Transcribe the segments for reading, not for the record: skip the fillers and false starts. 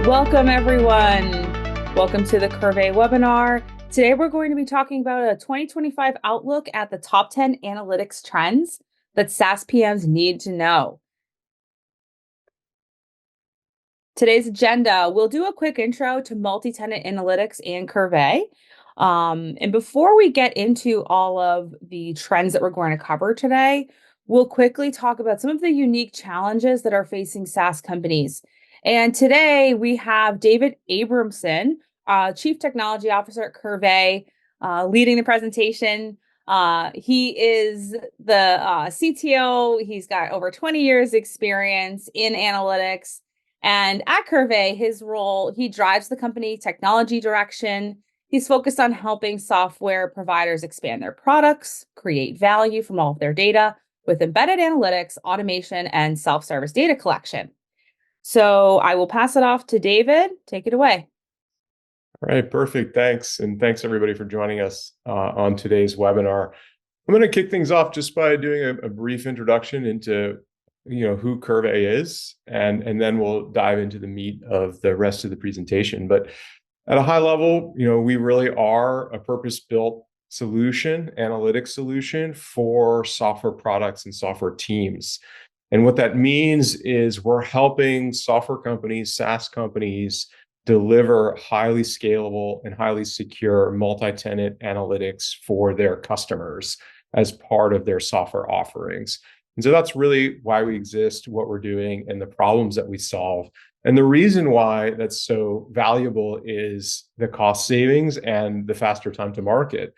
Welcome, everyone. Welcome to the Qrvey webinar. Today, we're going to be talking about a 2025 outlook at the top 10 analytics trends that SaaS PMs need to know. Today's agenda, we'll do a quick intro to multi-tenant analytics and Qrvey. And before we get into all of the trends that we're going to cover today, we'll quickly talk about some of the unique challenges that are facing SaaS companies. And today we have David Abramson, Chief Technology Officer at Qrvey, leading the presentation. He is the CTO. He's got over 20 years experience in analytics. And at Qrvey, his role, he drives the company technology direction. He's focused on helping software providers expand their products, create value from all of their data with embedded analytics, automation, and self-service data collection. So I will pass it off to David. Take it away. All right, perfect. Thanks. And thanks everybody for joining us on today's webinar. I'm going to kick things off just by doing a brief introduction into who Qrvey is, and then we'll dive into the meat of the rest of the presentation. But at a high level, we really are a purpose-built solution, analytics solution for software products and software teams. And what that means is we're helping software companies, SaaS companies, deliver highly scalable and highly secure multi-tenant analytics for their customers as part of their software offerings. And so that's really why we exist, what we're doing, and the problems that we solve. And the reason why that's so valuable is the cost savings and the faster time to market.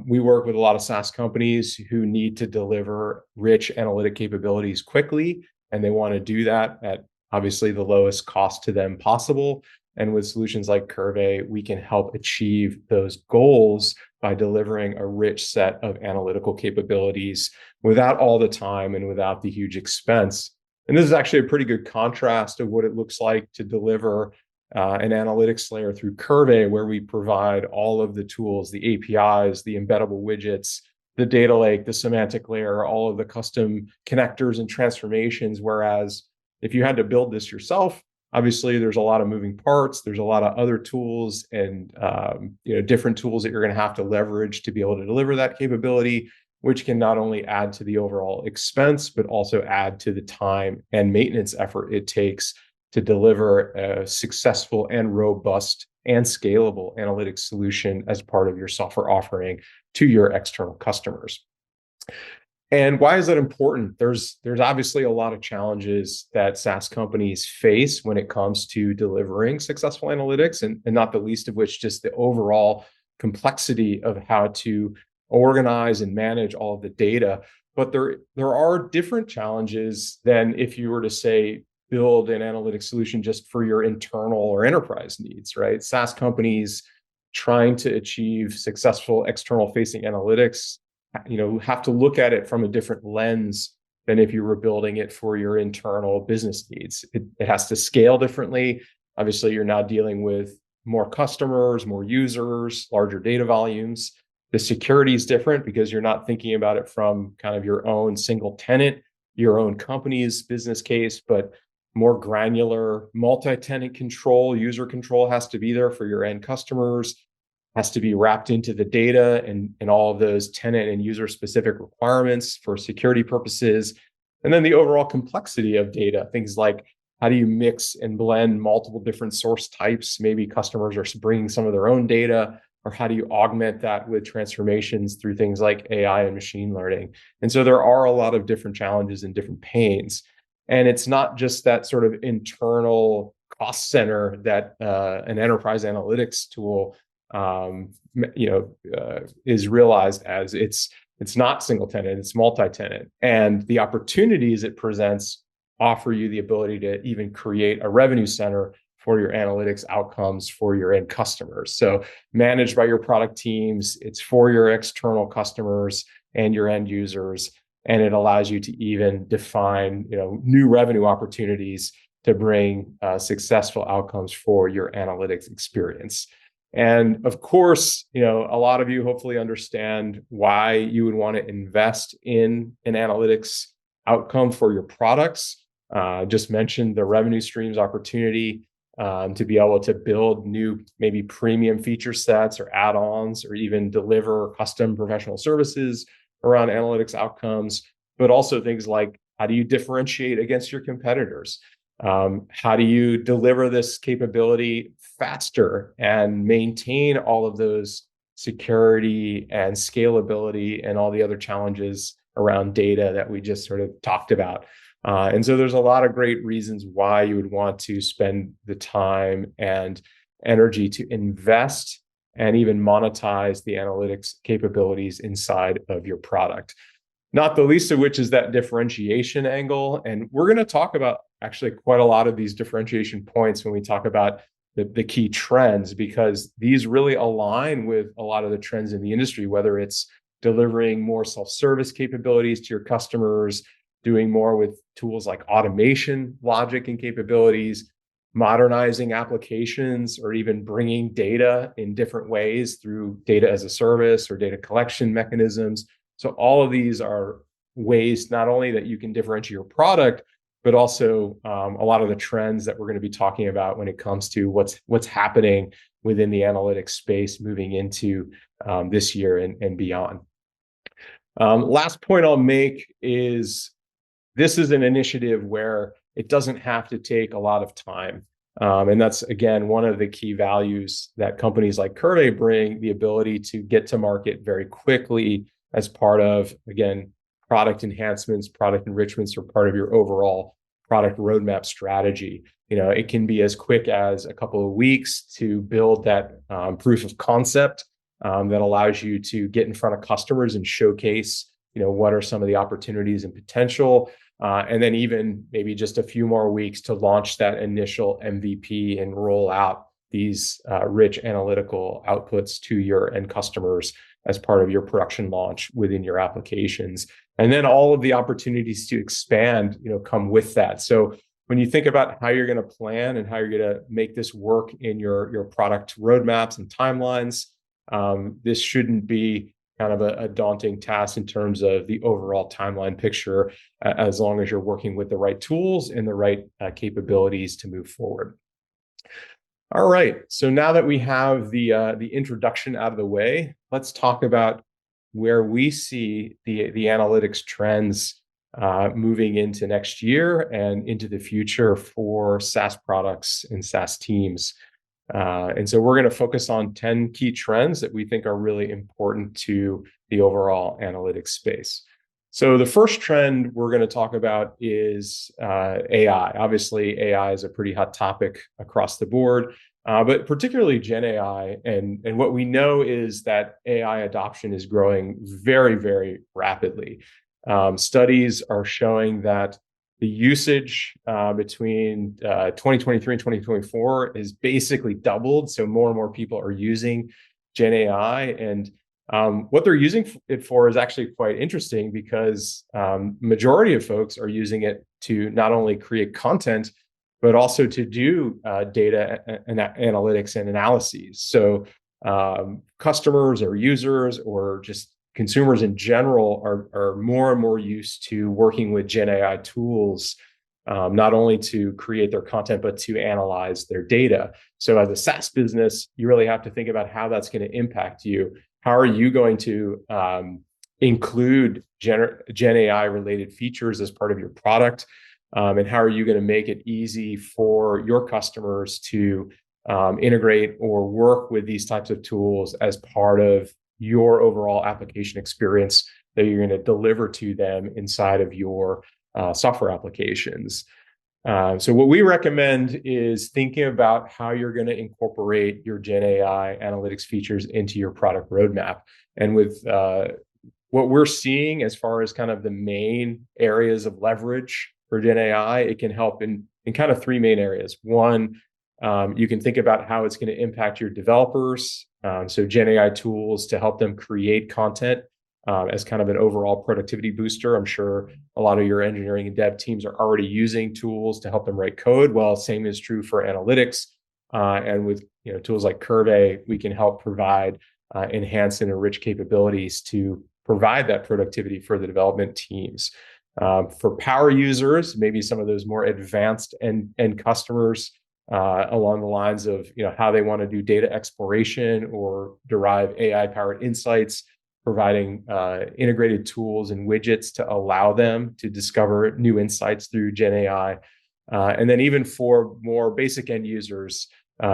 We work with a lot of SaaS companies who need to deliver rich analytic capabilities quickly, and they want to do that at obviously the lowest cost to them possible. And with solutions like Qrvey, we can help achieve those goals by delivering a rich set of analytical capabilities without all the time and without the huge expense. And this is actually a pretty good contrast of what it looks like to deliver an analytics layer through Qrvey, where we provide all of the tools, the APIs, the embeddable widgets, the data lake, the semantic layer, all of the custom connectors and transformations. Whereas if you had to build this yourself, obviously there's a lot of moving parts. There's a lot of other tools and different tools that you're going to have to leverage to be able to deliver that capability, which can not only add to the overall expense, but also add to the time and maintenance effort it takes to deliver a successful and robust and scalable analytics solution as part of your software offering to your external customers. And why is that important? There's obviously a lot of challenges that SaaS companies face when it comes to delivering successful analytics, and not the least of which just the overall complexity of how to organize and manage all of the data. But there are different challenges than if you were to say build an analytics solution just for your internal or enterprise needs, right? SaaS companies trying to achieve successful external facing analytics have to look at it from a different lens than if you were building it for your internal business needs. It has to scale differently. Obviously, you're now dealing with more customers, more users, larger data volumes. The security is different because you're not thinking about it from kind of your own single tenant, your own company's business case, but more granular multi-tenant control, user control has to be there for your end customers, has to be wrapped into the data and all of those tenant and user specific requirements for security purposes. And then the overall complexity of data, things like how do you mix and blend multiple different source types? Maybe customers are bringing some of their own data, or how do you augment that with transformations through things like AI and machine learning? And so there are a lot of different challenges and different pains. And it's not just that sort of internal cost center that an enterprise analytics tool is realized as. It's not single tenant, it's multi-tenant. And the opportunities it presents offer you the ability to even create a revenue center for your analytics outcomes for your end customers. So managed by your product teams, it's for your external customers and your end users. And it allows you to even define, new revenue opportunities to bring successful outcomes for your analytics experience. And of course, a lot of you hopefully understand why you would want to invest in an analytics outcome for your products. Just mentioned the revenue streams opportunity. to be able to build new, maybe premium feature sets or add-ons, or even deliver custom professional services around analytics outcomes, but also things like, how do you differentiate against your competitors? How do you deliver this capability faster and maintain all of those security and scalability and all the other challenges around data that we just sort of talked about? And so there's a lot of great reasons why you would want to spend the time and energy to invest and even monetize the analytics capabilities inside of your product. Not the least of which is that differentiation angle. And we're going to talk about actually quite a lot of these differentiation points when we talk about the key trends, because these really align with a lot of the trends in the industry, whether it's delivering more self-service capabilities to your customers, doing more with tools like automation, logic, and capabilities, modernizing applications, or even bringing data in different ways through data as a service or data collection mechanisms. So all of these are ways not only that you can differentiate your product, but also a lot of the trends that we're going to be talking about when it comes to what's happening within the analytics space moving into this year and beyond. Last point I'll make is this is an initiative where it doesn't have to take a lot of time. And that's, again, one of the key values that companies like Qrvey bring, the ability to get to market very quickly as part of, again, product enhancements, product enrichments, or part of your overall product roadmap strategy. It can be as quick as a couple of weeks to build that proof of concept that allows you to get in front of customers and showcase, what are some of the opportunities and potential, and then even maybe just a few more weeks to launch that initial MVP and roll out these rich analytical outputs to your end customers as part of your production launch within your applications. And then all of the opportunities to expand, come with that. So when you think about how you're going to plan and how you're going to make this work in your product roadmaps and timelines, this shouldn't be kind of a daunting task in terms of the overall timeline picture, as long as you're working with the right tools and the right capabilities to move forward. All right, so now that we have the introduction out of the way, let's talk about where we see the analytics trends moving into next year and into the future for SaaS products and SaaS teams. And so we're going to focus on 10 key trends that we think are really important to the overall analytics space. So the first trend we're going to talk about is AI. Obviously, AI is a pretty hot topic across the board, but particularly GenAI. And what we know is that AI adoption is growing very, very rapidly. Studies are showing that the usage between 2023 and 2024 is basically doubled. So more and more people are using GenAI, and what they're using it for is actually quite interesting, because majority of folks are using it to not only create content, but also to do data and analytics and analyses. So customers or users or just consumers in general are more and more used to working with GenAI tools, not only to create their content, but to analyze their data. So as a SaaS business, you really have to think about how that's going to impact you. How are you going to include GenAI related features as part of your product? And how are you going to make it easy for your customers to integrate or work with these types of tools as part of your overall application experience that you're going to deliver to them inside of your software applications? So what we recommend is thinking about how you're going to incorporate your GenAI analytics features into your product roadmap. And with what we're seeing as far as kind of the main areas of leverage for GenAI, it can help in kind of three main areas. One, you can think about how it's going to impact your developers. So GenAI tools to help them create content as kind of an overall productivity booster. I'm sure a lot of your engineering and dev teams are already using tools to help them write code. Well, same is true for analytics. And with tools like Qrvey, we can help provide enhanced and enriched capabilities to provide that productivity for the development teams. For power users, maybe some of those more advanced end customers, along the lines of how they want to do data exploration or derive AI-powered insights, providing integrated tools and widgets to allow them to discover new insights through GenAI. And then even for more basic end users,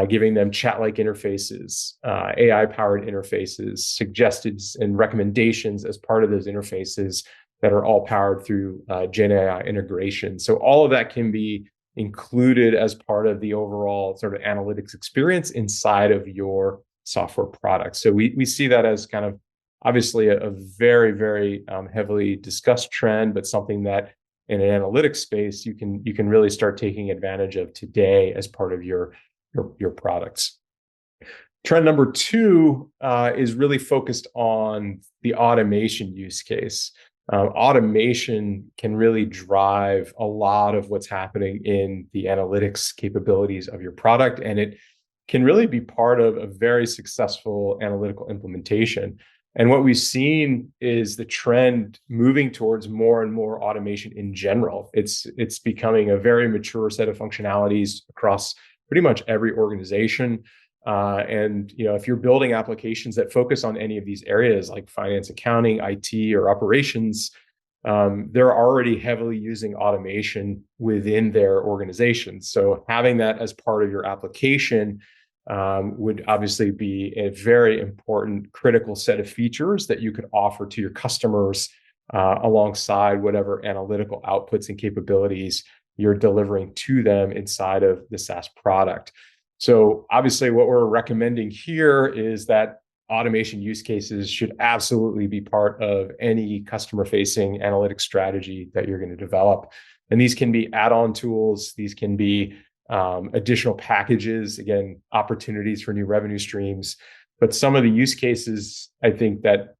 giving them chat-like interfaces, AI-powered interfaces, suggestions and recommendations as part of those interfaces that are all powered through GenAI integration. So all of that can be included as part of the overall sort of analytics experience inside of your software product. So we see that as kind of obviously a very, very heavily discussed trend, but something that in an analytics space you can really start taking advantage of today as part of your products. Trend number two is really focused on the automation use case. Automation can really drive a lot of what's happening in the analytics capabilities of your product, and it can really be part of a very successful analytical implementation. And what we've seen is the trend moving towards more and more automation in general. It's becoming a very mature set of functionalities across pretty much every organization. And if you're building applications that focus on any of these areas like finance, accounting, IT, or operations, they're already heavily using automation within their organizations. So having that as part of your application would obviously be a very important, critical set of features that you could offer to your customers alongside whatever analytical outputs and capabilities you're delivering to them inside of the SaaS product. So obviously what we're recommending here is that automation use cases should absolutely be part of any customer-facing analytics strategy that you're going to develop. And these can be add-on tools. These can be additional packages, again, opportunities for new revenue streams. But some of the use cases I think that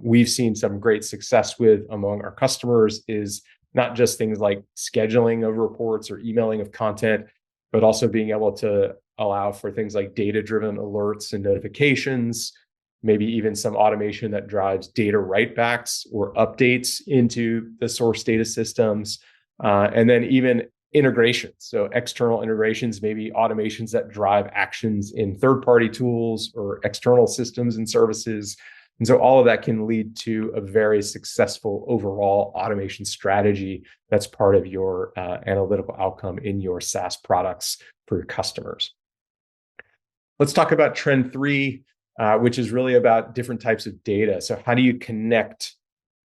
we've seen some great success with among our customers is not just things like scheduling of reports or emailing of content, but also being able to allow for things like data-driven alerts and notifications, maybe even some automation that drives data write-backs or updates into the source data systems, and then even integrations. So external integrations, maybe automations that drive actions in third-party tools or external systems and services. And so all of that can lead to a very successful overall automation strategy that's part of your analytical outcome in your SaaS products for your customers. Let's talk about trend three, which is really about different types of data. So how do you connect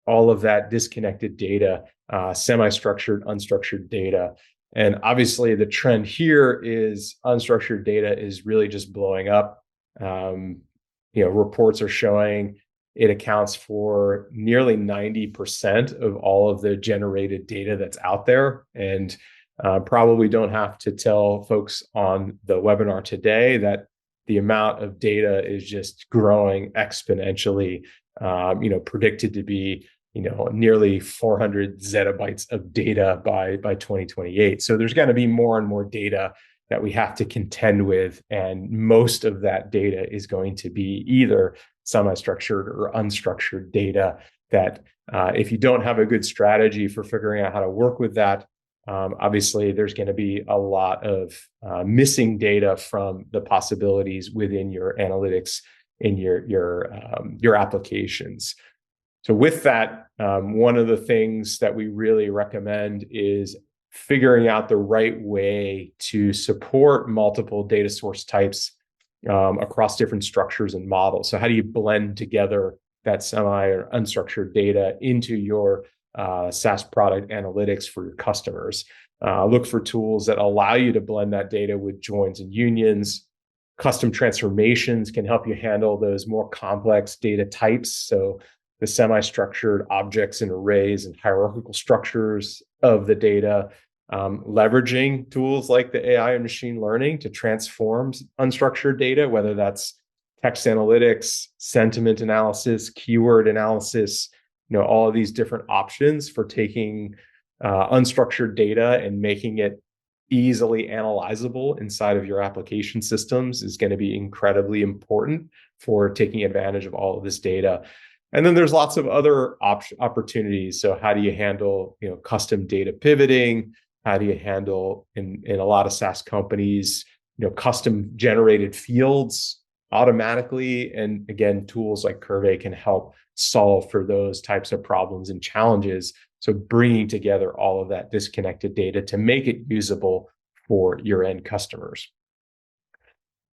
all of that disconnected data, semi-structured, unstructured data? And obviously the trend here is unstructured data is really just blowing up. Reports are showing it accounts for nearly 90% of all of the generated data that's out there. And probably don't have to tell folks on the webinar today that the amount of data is just growing exponentially, predicted to be nearly 400 zettabytes of data by 2028. So there's going to be more and more data that we have to contend with. And most of that data is going to be either semi-structured or unstructured data that if you don't have a good strategy for figuring out how to work with that, obviously there's going to be a lot of missing data from the possibilities within your analytics in your applications. So with that, one of the things that we really recommend is figuring out the right way to support multiple data source types across different structures and models. So how do you blend together that semi or unstructured data into your SaaS product analytics for your customers? Look for tools that allow you to blend that data with joins and unions. Custom transformations can help you handle those more complex data types. So the semi-structured objects and arrays and hierarchical structures of the data, leveraging tools like the AI and machine learning to transform unstructured data, whether that's text analytics, sentiment analysis, keyword analysis, all of these different options for taking unstructured data and making it easily analyzable inside of your application systems is going to be incredibly important for taking advantage of all of this data. And then there's lots of other opportunities. So how do you handle, custom data pivoting, How do you handle in a lot of SaaS companies, custom generated fields automatically? And again, tools like Qrvey can help solve for those types of problems and challenges. So bringing together all of that disconnected data to make it usable for your end customers.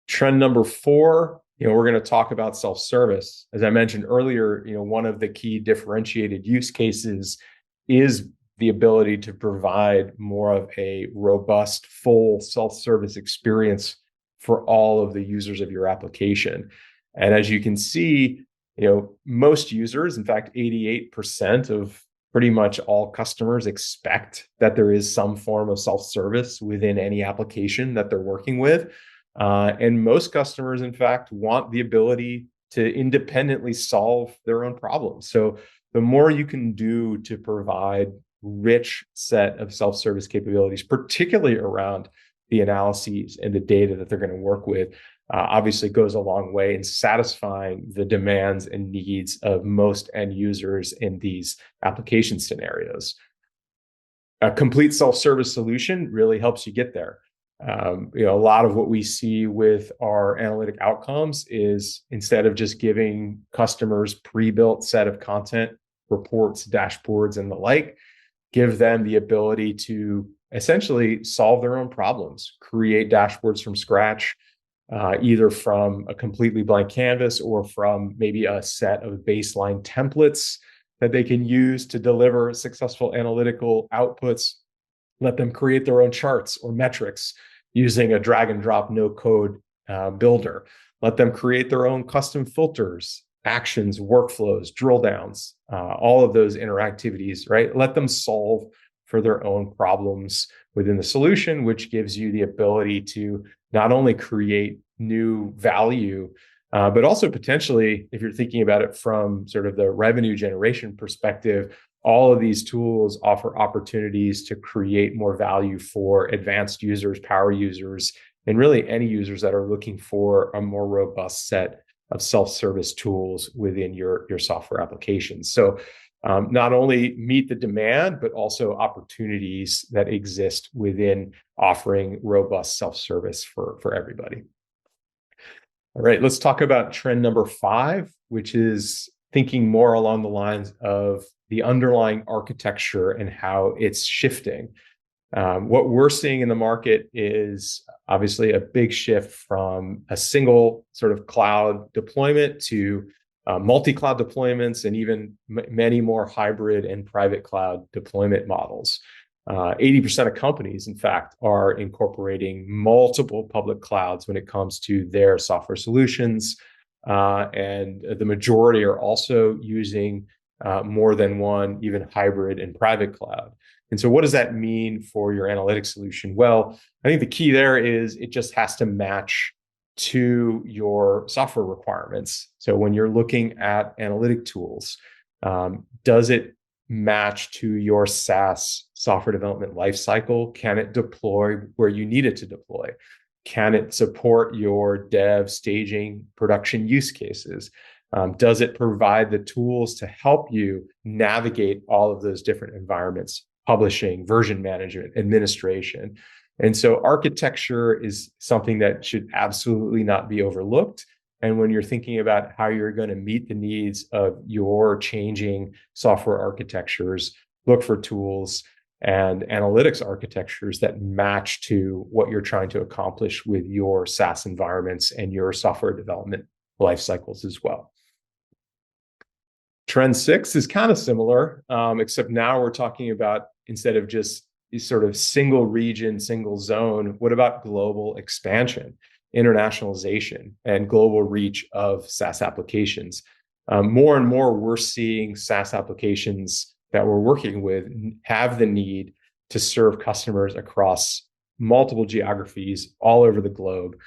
Trend number 4, we're going to talk about self-service. As I mentioned earlier, one of the key differentiated use cases is the ability to provide more of a robust, full self-service experience for all of the users of your application. And as you can see, most users, in fact, 88% of pretty much all customers expect that there is some form of self-service within any application that they're working with. And most customers, in fact, want the ability to independently solve their own problems. So the more you can do to provide rich set of self-service capabilities, particularly around the analyses and the data that they're going to work with, obviously goes a long way in satisfying the demands and needs of most end users in these application scenarios. A complete self-service solution really helps you get there. A lot of what we see with our analytic outcomes is, instead of just giving customers pre-built set of content, reports, dashboards, and the like, give them the ability to essentially solve their own problems, create dashboards from scratch, either from a completely blank canvas or from maybe a set of baseline templates that they can use to deliver successful analytical outputs. Let them create their own charts or metrics using a drag and drop no code builder. Let them create their own custom filters, actions, workflows, drill downs, all of those interactivities, right? Let them solve for their own problems within the solution, which gives you the ability to not only create new value, but also potentially, if you're thinking about it from sort of the revenue generation perspective, all of these tools offer opportunities to create more value for advanced users, power users, and really any users that are looking for a more robust set of self-service tools within your software applications. So not only meet the demand, but also opportunities that exist within offering robust self-service for everybody. All right, let's talk about trend number 5, which is thinking more along the lines of the underlying architecture and how it's shifting. What we're seeing in the market is obviously a big shift from a single sort of cloud deployment to multi-cloud deployments, and even many more hybrid and private cloud deployment models. 80% of companies, in fact, are incorporating multiple public clouds when it comes to their software solutions. And the majority are also using more than one, even hybrid and private cloud. And so what does that mean for your analytics solution? Well, I think the key there is it just has to match to your software requirements. So when you're looking at analytic tools, does it match to your SaaS software development lifecycle? Can it deploy where you need it to deploy? Can it support your dev, staging, production use cases? Does it provide the tools to help you navigate all of those different environments, publishing, version management, administration? And so architecture is something that should absolutely not be overlooked. And when you're thinking about how you're going to meet the needs of your changing software architectures, look for tools and analytics architectures that match to what you're trying to accomplish with your SaaS environments and your software development life cycles as well. Trend 6 is kind of similar, except now we're talking about, instead of just sort of single region, single zone, what about global expansion, internationalization, and global reach of SaaS applications? More and more, we're seeing SaaS applications that we're working with have the need to serve customers across multiple geographies all over the globe,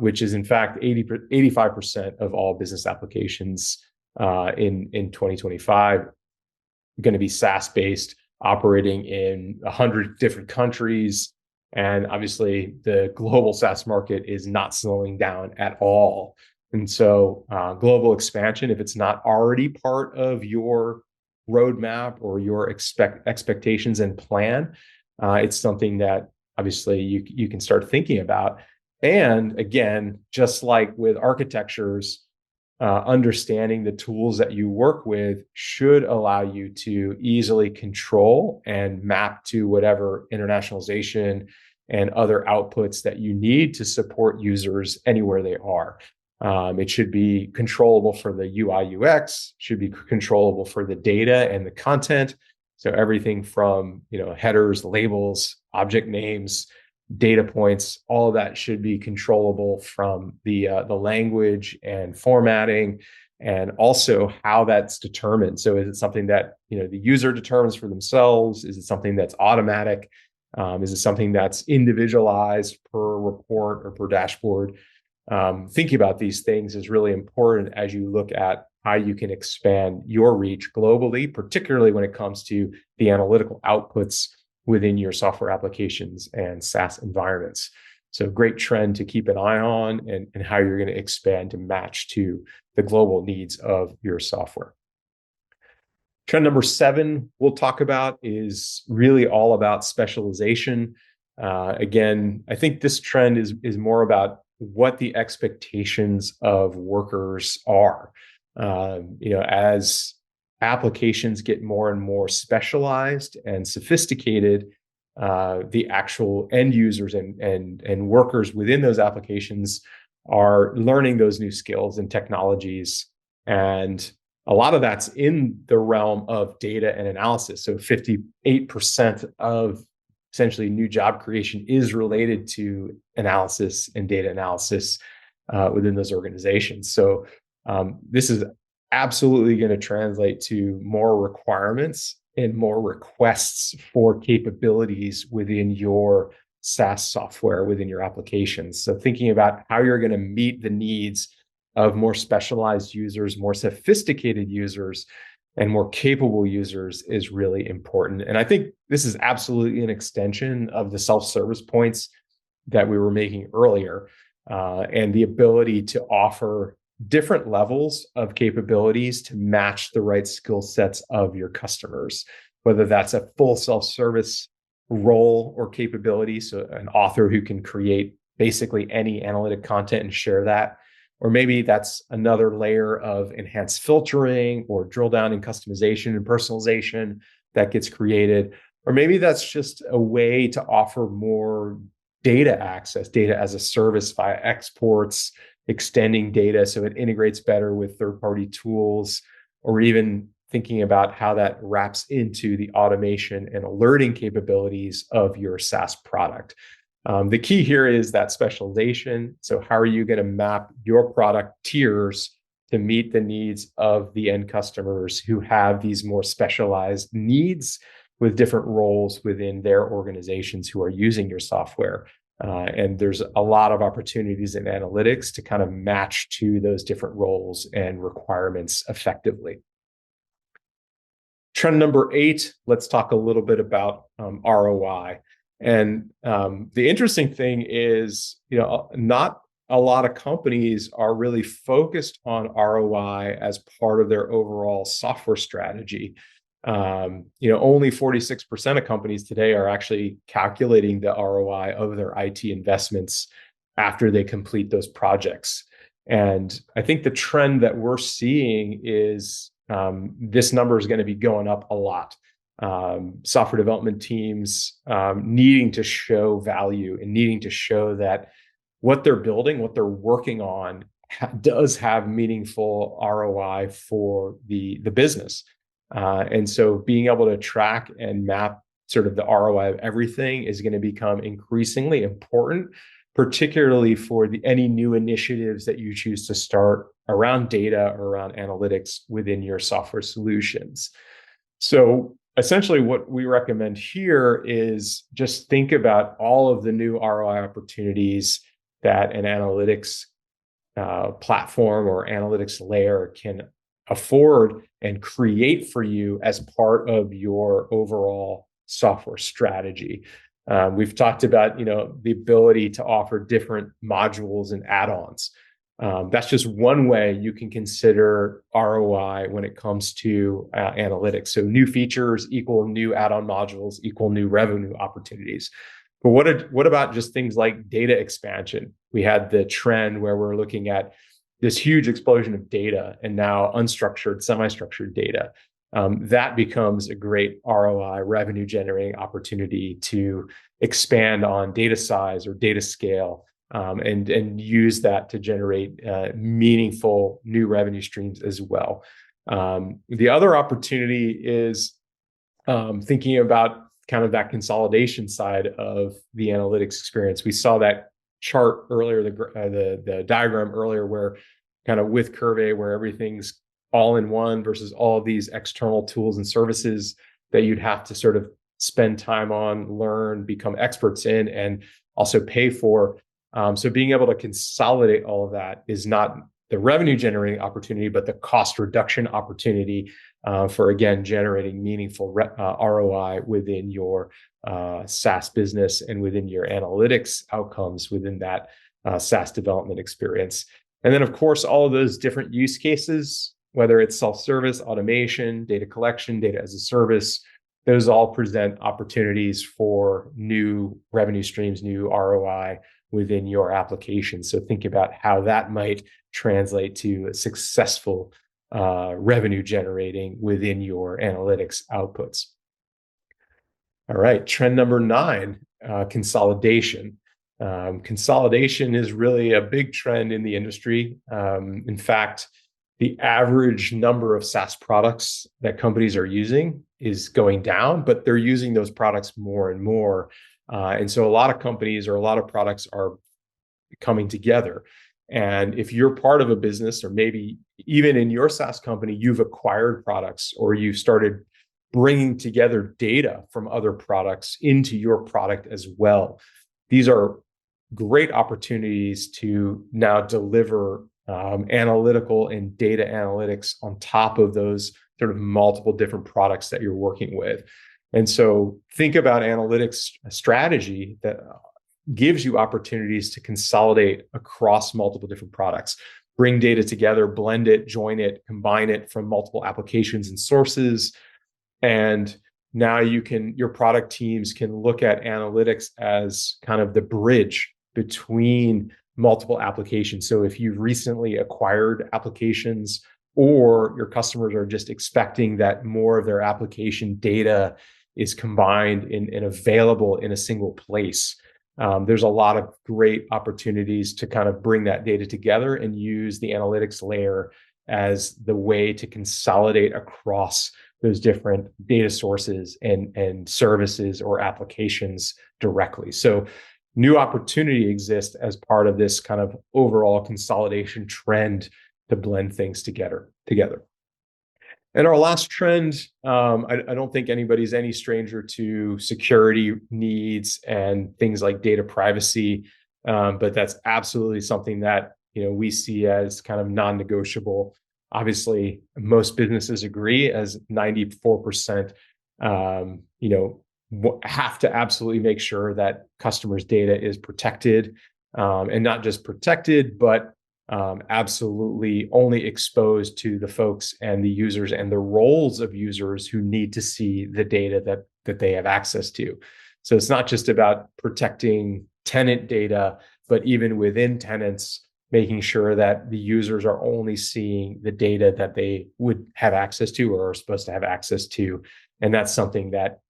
which is in fact 85% of all business applications in 2025 going to be SaaS-based, operating in 100 different countries. And obviously, the global SaaS market is not slowing down at all. And so global expansion, if it's not already part of your roadmap or your expectations and plan, it's something that obviously you can start thinking about. And again, just like with architectures, understanding the tools that you work with should allow you to easily control and map to whatever internationalization and other outputs that you need to support users anywhere they are. It should be controllable for the UI UX, should be controllable for the data and the content. So everything from headers, labels, object names, data points, all of that should be controllable from the language and formatting, and also how that's determined. So is it something that the user determines for themselves? Is it something that's automatic? Is it something that's individualized per report or per dashboard? Thinking about these things is really important as you look at how you can expand your reach globally, particularly when it comes to the analytical outputs within your software applications and SaaS environments. So great trend to keep an eye on, and how you're going to expand to match to the global needs of your software. Trend number 7 we'll talk about is really all about specialization. Again, I think this trend is more about what the expectations of workers are. As applications get more and more specialized and sophisticated, the actual end users and workers within those applications are learning those new skills and technologies. And a lot of that's in the realm of data and analysis. So 58% of essentially new job creation is related to analysis and data analysis within those organizations. So this is absolutely going to translate to more requirements and more requests for capabilities within your SaaS software, within your applications. So thinking about how you're going to meet the needs of more specialized users, more sophisticated users, and more capable users is really important. And I think this is absolutely an extension of the self-service points that we were making earlier, and the ability to offer different levels of capabilities to match the right skill sets of your customers, whether that's a full self-service role or capability, so an author who can create basically any analytic content and share that, or maybe that's another layer of enhanced filtering or drill down in customization and personalization that gets created, or maybe that's just a way to offer more data access, data as a service via exports, extending data so it integrates better with third-party tools, or even thinking about how that wraps into the automation and alerting capabilities of your SaaS product. The key here is that specialization. So how are you going to map your product tiers to meet the needs of the end customers who have these more specialized needs with different roles within their organizations who are using your software? And there's a lot of opportunities in analytics to kind of match to those different roles and requirements effectively. Trend number 8, let's talk a little bit about ROI. And the interesting thing is, not a lot of companies are really focused on ROI as part of their overall software strategy. Only 46% of companies today are actually calculating the ROI of their IT investments after they complete those projects. And I think the trend that we're seeing is this number is going to be going up a lot. Software development teams needing to show value and needing to show that what they're building, what they're working on does have meaningful ROI for the business. And so being able to track and map sort of the ROI of everything is going to become increasingly important, particularly for any new initiatives that you choose to start around data or around analytics within your software solutions. So essentially what we recommend here is just think about all of the new ROI opportunities that an analytics platform or analytics layer can afford and create for you as part of your overall software strategy. We've talked about, the ability to offer different modules and add-ons. That's just one way you can consider ROI when it comes to analytics. So new features equal new add-on modules equal new revenue opportunities. But what about just things like data expansion? We had the trend where we're looking at this huge explosion of data and now unstructured, semi-structured data. That becomes a great ROI revenue generating opportunity to expand on data size or data scale, and use that to generate meaningful new revenue streams as well. The other opportunity is thinking about kind of that consolidation side of the analytics experience. We saw that chart earlier, the diagram earlier, where kind of with Qrvey, where everything's all in one versus all of these external tools and services that you'd have to sort of spend time on, learn, become experts in, and also pay for. So being able to consolidate all of that is not the revenue generating opportunity, but the cost reduction opportunity for, again, generating meaningful ROI within your SaaS business and within your analytics outcomes within that SaaS development experience. And then, of course, all of those different use cases, whether it's self-service, automation, data collection, data as a service, those all present opportunities for new revenue streams, new ROI within your application. So think about how that might translate to a successful revenue generating within your analytics outputs. All right, trend number 9, consolidation. Consolidation is really a big trend in the industry. In fact, the average number of SaaS products that companies are using is going down, but they're using those products more and more. And so a lot of companies or a lot of products are coming together. And if you're part of a business, or maybe even in your SaaS company, you've acquired products or you've started bringing together data from other products into your product as well. These are great opportunities to now deliver analytical and data analytics on top of those sort of multiple different products that you're working with. And so think about analytics strategy that gives you opportunities to consolidate across multiple different products, bring data together, blend it, join it, combine it from multiple applications and sources. And now your product teams can look at analytics as kind of the bridge between multiple applications. So if you've recently acquired applications, or your customers are just expecting that more of their application data is combined and available in a single place, there's a lot of great opportunities to kind of bring that data together and use the analytics layer as the way to consolidate across those different data sources and services or applications directly. So new opportunity exists as part of this kind of overall consolidation trend to blend things together. And our last trend, I don't think anybody's any stranger to security needs and things like data privacy, but that's absolutely something that we see as kind of non-negotiable. Obviously, most businesses agree, as 94%, have to absolutely make sure that customers' data is protected, and not just protected, but absolutely only exposed to the folks and the users and the roles of users who need to see the data that they have access to. So it's not just about protecting tenant data, but even within tenants, making sure that the users are only seeing the data that they would have access to or are supposed to have access to. And that's something that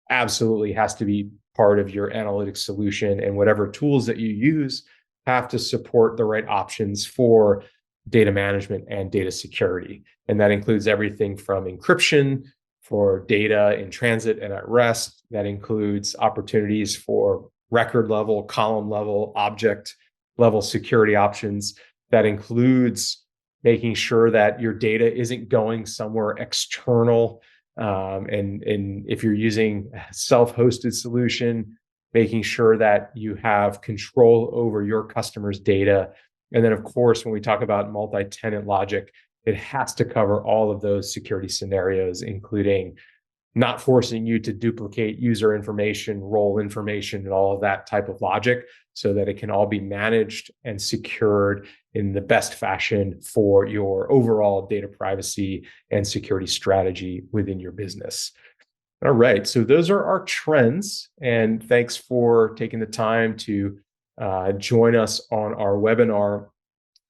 absolutely has to be part of your analytics solution, and whatever tools that you use have to support the right options for data management and data security. And that includes everything from encryption for data in transit and at rest. That includes opportunities for record level, column level, object level security options. That includes making sure that your data isn't going somewhere external. And if you're using a self-hosted solution, making sure that you have control over your customers' data. And then, of course, when we talk about multi-tenant logic, it has to cover all of those security scenarios, including not forcing you to duplicate user information, role information, and all of that type of logic, so that it can all be managed and secured in the best fashion for your overall data privacy and security strategy within your business. All right, so those are our trends, and thanks for taking the time to join us on our webinar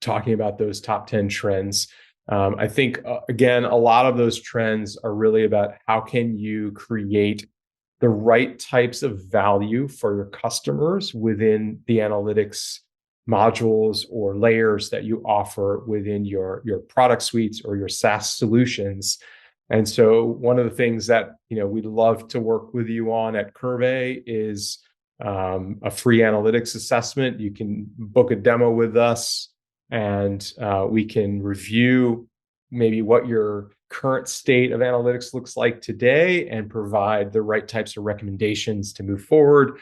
talking about those top 10 trends. I think, again, a lot of those trends are really about how can you create the right types of value for your customers within the analytics modules or layers that you offer within your product suites or your SaaS solutions. And so one of the things that we'd love to work with you on at Qrvey is a free analytics assessment. You can book a demo with us, and we can review maybe what your current state of analytics looks like today and provide the right types of recommendations to move forward.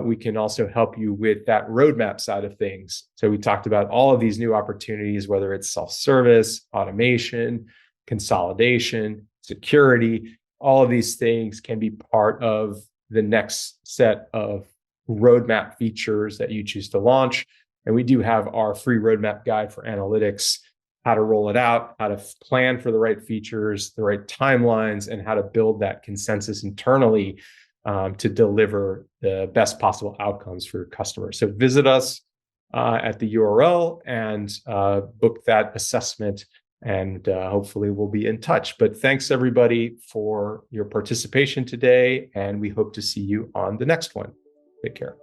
We can also help you with that roadmap side of things. So we talked about all of these new opportunities, whether it's self-service, automation, consolidation, security. All of these things can be part of the next set of roadmap features that you choose to launch. And we do have our free roadmap guide for analytics, how to roll it out, how to plan for the right features, the right timelines, and how to build that consensus internally to deliver the best possible outcomes for your customers. So visit us at the URL and book that assessment, and hopefully we'll be in touch. But thanks everybody for your participation today, and we hope to see you on the next one. Take care.